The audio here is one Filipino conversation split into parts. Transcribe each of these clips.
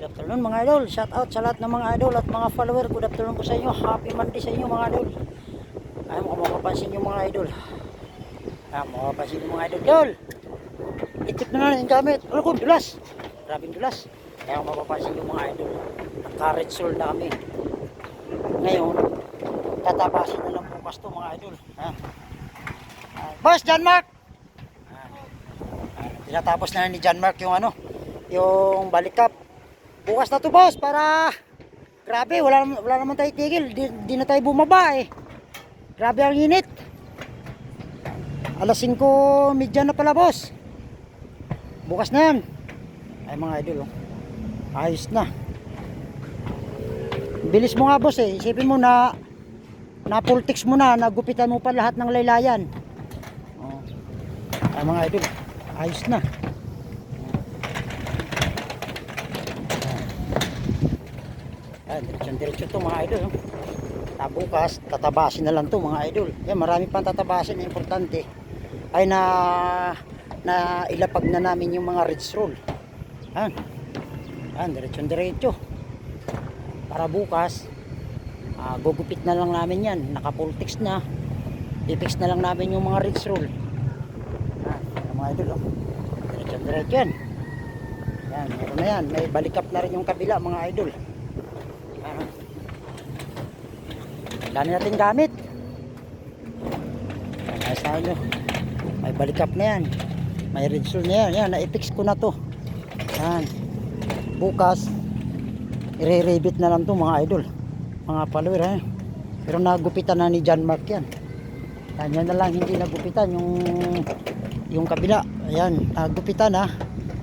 Good afternoon mga idol. Shout out sa lahat ng mga idol at mga follower. Good afternoon po sa inyo. Happy Monday sa inyo mga idol. Ay mo mapapansin nyo mga idol. Mapapansin nyo mga idol. Idol! Itik na nga yung gamit. Ano ko? Dulas! Grabing dulas. Kaya mapapansin nyo mga idol. Naka-red soul na kami. Ngayon, tatabasin na lang bukas to mga idol. Boss, John Mark! Tinatapos na ni John Mark yung yung balik up. Bukas na to boss para grabe wala naman tayo tigil, di na tayo bumaba eh. Grabe ang init. Alas 5:30 na pala boss. Bukas na yan. Ay mga idol ayos na. Bilis mo nga boss eh. Isipin mo na full text mo na, nagupitan mo pa lahat ng laylayan. Ay mga idol ayos na. Diretso to mga idol. Bukas tatabasin na lang to mga idol. Yan, marami pang tatabasin. Importante ay na ilapag na namin yung mga ridge roll. Diretso para bukas gugupit na lang namin yan. Naka full text na. I-fix na lang namin yung mga ridge roll. Mga idol diretso yan. Yan, meron na yan. May balik up na rin yung kabila mga idol. Dami natin gamit. Ayos na nyo. May balik up na yan. May red soul na yan. Yan, na-fix ko na to. Yan. Bukas, i-rebit na lang to mga idol. Mga follower. Pero nagupitan na ni John Mark yan. Yan na lang hindi nagupitan. Yung kabila. Ayan, nagupitan na.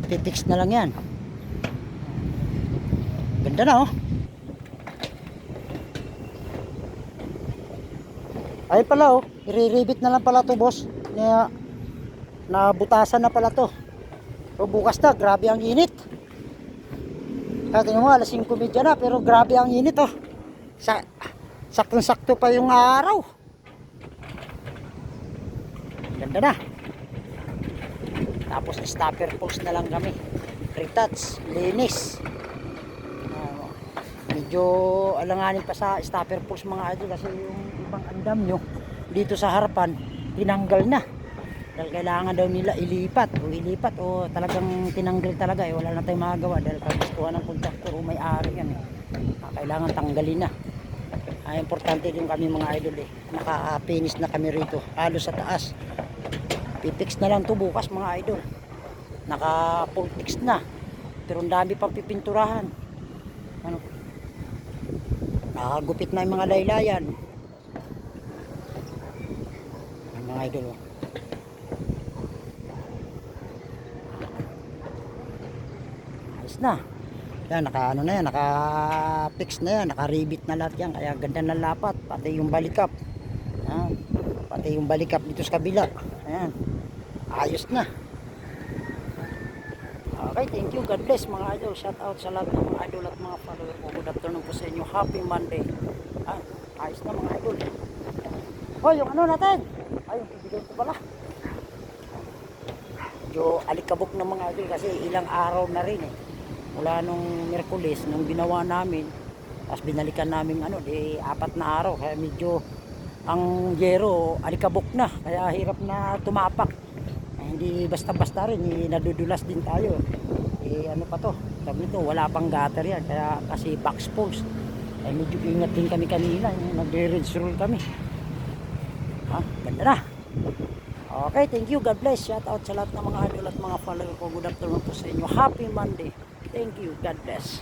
I-fix na lang yan. Ganda na oh. Ay pala oh, i-rebit na lang pala to boss. Nabutasan na pala to. So bukas na, grabe ang init. Tingnan mo, alas 5:30 na pero grabe ang init oh. Saktong-sakto pa yung araw. Ganda na. Tapos stopper pulse na lang kami. Retouch, linis. Medyo alanganin pa sa stopper pulse mga idol kasi yung ibang andam nyo dito sa harapan tinanggal na dahil kailangan daw nila ilipat o talagang tinanggal talaga eh. Wala na tayong magagawa dahil kagustuhan ng contractor o may-ari yan eh. Kailangan tanggalin na. Importante din kami mga idol eh. Naka-finish na kami rito halos sa taas. Pipix na lang to bukas mga idol. Naka full fix na pero ang dami pang pipinturahan. Nakagupit na yung mga laylayan. Mga idol ayos na yan, naka-fix na yan, naka-rebit na lahat yan, kaya ganda ng lapat, pati yung balikap pati yung balikap dito sa kabila. Ayan, ayos na. Okay, thank you, God bless mga idol. Shout out sa lahat ng mga idol at mga follower ko. Good afternoon po sa inyo, happy Monday. Ayos na mga idol. Yung natin yung bibigay ko pala. Medyo alikabok ng mga idol kasi ilang araw na rin eh. Mula nung Miyerkules, nung ginawa namin, tapos binalikan namin 4 na araw. Kaya medyo ang yero alikabok na. Kaya hirap na tumapak. Hindi basta-basta rin, nadudulas din tayo. Ano pa to? Sabi nito, wala pang gutter yan. Kaya kasi box post. Medyo ingat din kami kanina. Nagre-rinse roll kami. Ganda na. Okay, thank you. God bless. Shout out sa lahat ng mga idol at mga follower ko. Good afternoon po sa inyo. Happy Monday. Thank you. God bless.